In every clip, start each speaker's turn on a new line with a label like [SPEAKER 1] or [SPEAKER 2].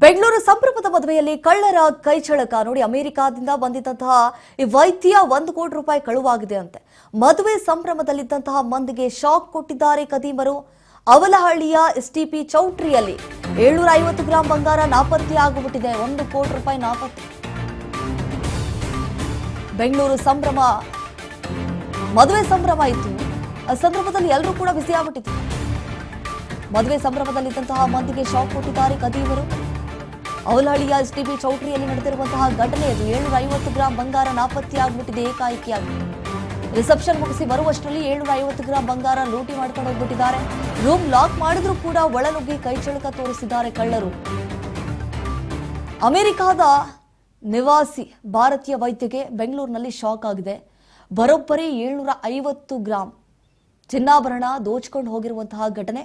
[SPEAKER 1] ಬೆಂಗಳೂರು ಸಂಭ್ರಮದ ಮದುವೆಯಲ್ಲಿ ಕಳ್ಳರ ಕೈಚಳಕ ನೋಡಿ. ಅಮೆರಿಕಾದಿಂದ ಬಂದಿದ್ದಂತಹ ಈ ವೈದ್ಯ 1 ಕೋಟಿ ರೂಪಾಯಿ ಕಳುವಾಗಿದೆ ಅಂತೆ. ಮದುವೆ ಸಂಭ್ರಮದಲ್ಲಿದ್ದಂತಹ ಮಂದಿಗೆ ಶಾಕ್ ಕೊಟ್ಟಿದ್ದಾರೆ ಕದೀಮರು. ಅವಲಹಳ್ಳಿಯ ಎಸ್ಟಿಪಿ ಚೌಟ್ರಿಯಲ್ಲಿ 750 ಗ್ರಾಂ ಬಂಗಾರ ನಾಪತ್ತೆ ಆಗಿಬಿಟ್ಟಿದೆ. 1 ಕೋಟಿ ರೂಪಾಯಿ ನಾಪತ್ತೆ. ಬೆಂಗಳೂರು ಸಂಭ್ರಮ, ಮದುವೆ ಸಂಭ್ರಮ ಇತ್ತು. ಆ ಸಂದರ್ಭದಲ್ಲಿ ಎಲ್ಲರೂ ಕೂಡ ಬಿಸಿ ಆಗ್ಬಿಟ್ಟಿದ್ರು. ಮದುವೆ ಸಂಭ್ರಮದಲ್ಲಿದ್ದಂತಹ ಮಂದಿಗೆ ಶಾಕ್ ಕೊಟ್ಟಿದ್ದಾರೆ ಕದೀಮರು. ಅವಲಹಳ್ಳಿಯ ಎಸ್ಟಿಪಿ ಚೌಟ್ರಿಯಲ್ಲಿ ನಡೆದಿರುವಂತಹ ಘಟನೆ ಇದು. 750 ಗ್ರಾಂ ಬಂಗಾರ ನಾಪತ್ತೆ ಆಗ್ಬಿಟ್ಟಿದೆ ಏಕಾಏಕಿಯಾಗಿ. ರಿಸೆಪ್ಷನ್ ಮುಗಿಸಿ ಬರುವಷ್ಟರಲ್ಲಿ 750 ಗ್ರಾಂ ಬಂಗಾರ ಲೂಟಿ ಮಾಡ್ಕೊಂಡು ಹೋಗ್ಬಿಟ್ಟಿದ್ದಾರೆ. ರೂಮ್ ಲಾಕ್ ಮಾಡಿದ್ರೂ ಕೂಡ ಒಳನುಗ್ಗಿ ಕೈಚಳಕ ತೋರಿಸಿದ್ದಾರೆ ಕಳ್ಳರು. ಅಮೆರಿಕಾದ ನಿವಾಸಿ ಭಾರತೀಯ ವೈದ್ಯಗೆ ಬೆಂಗಳೂರಿನಲ್ಲಿ ಶಾಕ್ ಆಗಿದೆ. ಬರೋಬ್ಬರಿ 750 ಗ್ರಾಂ ಚಿನ್ನಾಭರಣ ದೋಚ್ಕೊಂಡು ಹೋಗಿರುವಂತಹ ಘಟನೆ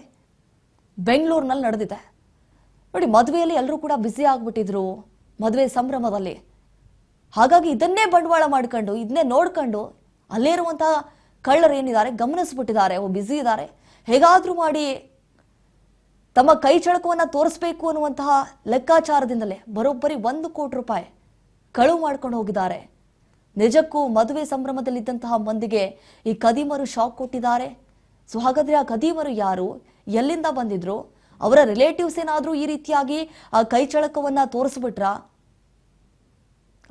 [SPEAKER 1] ಬೆಂಗಳೂರಿನಲ್ಲಿ ನಡೆದಿದೆ ನೋಡಿ. ಮದುವೆಯಲ್ಲಿ ಎಲ್ಲರೂ ಕೂಡ ಬ್ಯುಸಿ ಆಗ್ಬಿಟ್ಟಿದ್ರು ಮದುವೆ ಸಂಭ್ರಮದಲ್ಲಿ. ಹಾಗಾಗಿ ಇದನ್ನೇ ಬಂಡವಾಳ ಮಾಡ್ಕೊಂಡು, ಇದನ್ನೇ ನೋಡ್ಕೊಂಡು ಅಲ್ಲೇ ಇರುವಂತಹ ಕಳ್ಳರು ಏನಿದ್ದಾರೆ ಗಮನಿಸ್ಬಿಟ್ಟಿದ್ದಾರೆ. ಬ್ಯುಸಿ ಇದ್ದಾರೆ, ಹೇಗಾದ್ರೂ ಮಾಡಿ ತಮ್ಮ ಕೈ ಚಳಕವನ್ನ ತೋರಿಸ್ಬೇಕು ಅನ್ನುವಂತಹ ಲೆಕ್ಕಾಚಾರದಿಂದಲೇ ಬರೋಬ್ಬರಿ 1 ಕೋಟಿ ರೂಪಾಯಿ ಕಳುವು ಮಾಡ್ಕೊಂಡು ಹೋಗಿದ್ದಾರೆ. ನಿಜಕ್ಕೂ ಮದುವೆ ಸಂಭ್ರಮದಲ್ಲಿದ್ದಂತಹ ಮಂದಿಗೆ ಈ ಕದೀಮರು ಶಾಕ್ ಕೊಟ್ಟಿದ್ದಾರೆ. ಸೊ ಹಾಗಾದ್ರೆ ಆ ಕದೀಮರು ಯಾರು, ಎಲ್ಲಿಂದ ಬಂದಿದ್ರು, ಅವರ ರಿಲೇಟಿವ್ಸ್ ಏನಾದ್ರೂ ಈ ರೀತಿಯಾಗಿ ಆ ಕೈ ಚಳಕವನ್ನ ತೋರಿಸ್ಬಿಟ್ರ?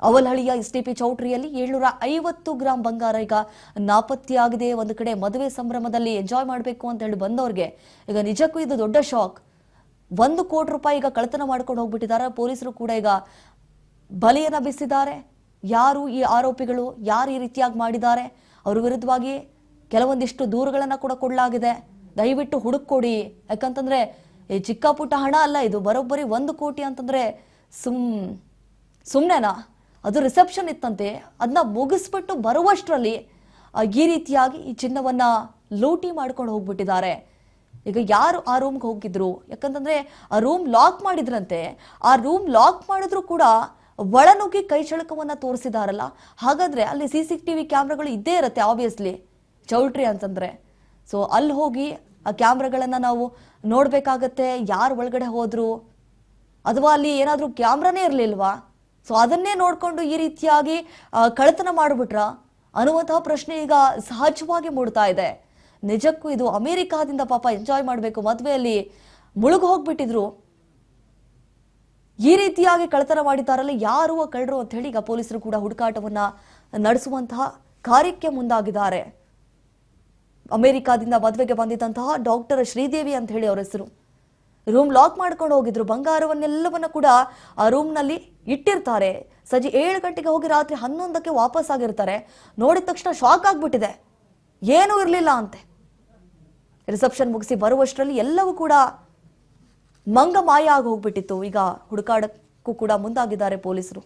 [SPEAKER 1] ಅವಲಹಳ್ಳಿಯ ಎಸ್ಟಿಪಿ ಚೌಟ್ರಿಯಲ್ಲಿ 750 ಗ್ರಾಂ ಬಂಗಾರ ಈಗ ನಾಪತ್ತೆಯಾಗಿದೆ. ಒಂದು ಕಡೆ ಮದುವೆ ಸಂಭ್ರಮದಲ್ಲಿ ಎಂಜಾಯ್ ಮಾಡಬೇಕು ಅಂತ ಹೇಳಿ ಬಂದವ್ರಿಗೆ ಈಗ ನಿಜಕ್ಕೂ ಇದು ದೊಡ್ಡ ಶಾಕ್. 1 ಕೋಟಿ ರೂಪಾಯಿ ಈಗ ಕಳ್ಳತನ ಮಾಡ್ಕೊಂಡು ಹೋಗ್ಬಿಟ್ಟಿದ್ದಾರೆ. ಪೊಲೀಸರು ಕೂಡ ಈಗ ಬಲೆಯನ್ನ ಬೀಸಿದ್ದಾರೆ. ಯಾರು ಈ ಆರೋಪಿಗಳು, ಯಾರು ಈ ರೀತಿಯಾಗಿ ಮಾಡಿದ್ದಾರೆ, ಅವ್ರ ವಿರುದ್ಧವಾಗಿ ಕೆಲವೊಂದಿಷ್ಟು ದೂರುಗಳನ್ನ ಕೂಡ ಕೊಡಲಾಗಿದೆ. ದಯವಿಟ್ಟು ಹುಡುಕೊಡಿ. ಯಾಕಂತಂದ್ರೆ ಈ ಚಿಕ್ಕ ಪುಟ್ಟ ಹಣ ಅಲ್ಲ ಇದು. ಬರೋಬ್ಬರಿ 1 ಕೋಟಿ ಅಂತಂದ್ರೆ ಸುಮ್ನೆನಾ? ಅದು ರಿಸೆಪ್ಷನ್ ಇತ್ತಂತೆ. ಅದನ್ನ ಮುಗಿಸ್ಬಿಟ್ಟು ಬರುವಷ್ಟರಲ್ಲಿ ಈ ರೀತಿಯಾಗಿ ಈ ಚಿನ್ನವನ್ನ ಲೂಟಿ ಮಾಡ್ಕೊಂಡು ಹೋಗ್ಬಿಟ್ಟಿದ್ದಾರೆ. ಈಗ ಯಾರು ಆ ರೂಮ್ಗೆ ಹೋಗಿದ್ರು, ಯಾಕಂತಂದ್ರೆ ಆ ರೂಮ್ ಲಾಕ್ ಮಾಡಿದ್ರಂತೆ. ಆ ರೂಮ್ ಲಾಕ್ ಮಾಡಿದ್ರು ಕೂಡ ಒಳನುಗ್ಗಿ ಕೈ ಚಳಕವನ್ನ ತೋರಿಸಿದಾರಲ್ಲ. ಹಾಗಾದ್ರೆ ಅಲ್ಲಿ CCTV ಕ್ಯಾಮ್ರಾಗಳು ಇದ್ದೇ ಇರುತ್ತೆ ಆಬ್ವಿಯಸ್ಲಿ, ಚೌಲ್ಟ್ರಿ ಅಂತಂದ್ರೆ. ಸೊ ಅಲ್ಲಿ ಹೋಗಿ ಆ ಕ್ಯಾಮ್ರಾಗಳನ್ನ ನಾವು ನೋಡ್ಬೇಕಾಗತ್ತೆ. ಯಾರು ಒಳಗಡೆ ಹೋದ್ರು, ಅಥವಾ ಅಲ್ಲಿ ಏನಾದ್ರೂ ಕ್ಯಾಮ್ರಾನೇ ಇರ್ಲಿಲ್ವಾ? ಸೊ ಅದನ್ನೇ ನೋಡ್ಕೊಂಡು ಈ ರೀತಿಯಾಗಿ ಕಳ್ಳತನ ಮಾಡ್ಬಿಟ್ರ ಅನ್ನುವಂತಹ ಪ್ರಶ್ನೆ ಈಗ ಸಹಜವಾಗಿ ಮೂಡ್ತಾ ಇದೆ. ನಿಜಕ್ಕೂ ಇದು ಅಮೆರಿಕಾದಿಂದ ಪಾಪ ಎಂಜಾಯ್ ಮಾಡಬೇಕು, ಮದುವೆಯಲ್ಲಿ ಮುಳುಗು ಹೋಗ್ಬಿಟ್ಟಿದ್ರು. ಈ ರೀತಿಯಾಗಿ ಕಳ್ಳತನ ಮಾಡಿದ್ದಾರಲ್ಲ, ಯಾರು ಆ ಕಳ್ಳರು ಅಂತ ಹೇಳಿ ಈಗ ಪೊಲೀಸರು ಕೂಡ ಹುಡುಕಾಟವನ್ನ ನಡೆಸುವಂತಹ ಕಾರ್ಯಕ್ಕೆ ಮುಂದಾಗಿದ್ದಾರೆ. ಅಮೆರಿಕಾದಿಂದ ಮದುವೆಗೆ ಬಂದಿದ್ದಂತಹ ಡಾಕ್ಟರ್ ಶ್ರೀದೇವಿ ಅಂತ ಹೇಳಿ ಅವರ ಹೆಸರು. ರೂಮ್ ಲಾಕ್ ಮಾಡ್ಕೊಂಡು ಹೋಗಿದ್ರು. ಬಂಗಾರವನ್ನೆಲ್ಲವನ್ನ ಕೂಡ ಆ ರೂಮ್ನಲ್ಲಿ ಇಟ್ಟಿರ್ತಾರೆ. ಸಂಜೆ 7 ಗಂಟೆಗೆ ಹೋಗಿ ರಾತ್ರಿ 11ಕ್ಕೆ ವಾಪಸ್ ಆಗಿರ್ತಾರೆ. ನೋಡಿದ ತಕ್ಷಣ ಶಾಕ್ ಆಗ್ಬಿಟ್ಟಿದೆ, ಏನೂ ಇರಲಿಲ್ಲ ಅಂತೆ. ರಿಸೆಪ್ಷನ್ ಮುಗಿಸಿ ಬರುವಷ್ಟರಲ್ಲಿ ಎಲ್ಲವೂ ಕೂಡ ಮಂಗ ಮಾಯ ಆಗಿ ಹೋಗ್ಬಿಟ್ಟಿತ್ತು. ಈಗ ಹುಡುಕಾಡಕ್ಕೂ ಕೂಡ ಮುಂದಾಗಿದ್ದಾರೆ ಪೊಲೀಸರು.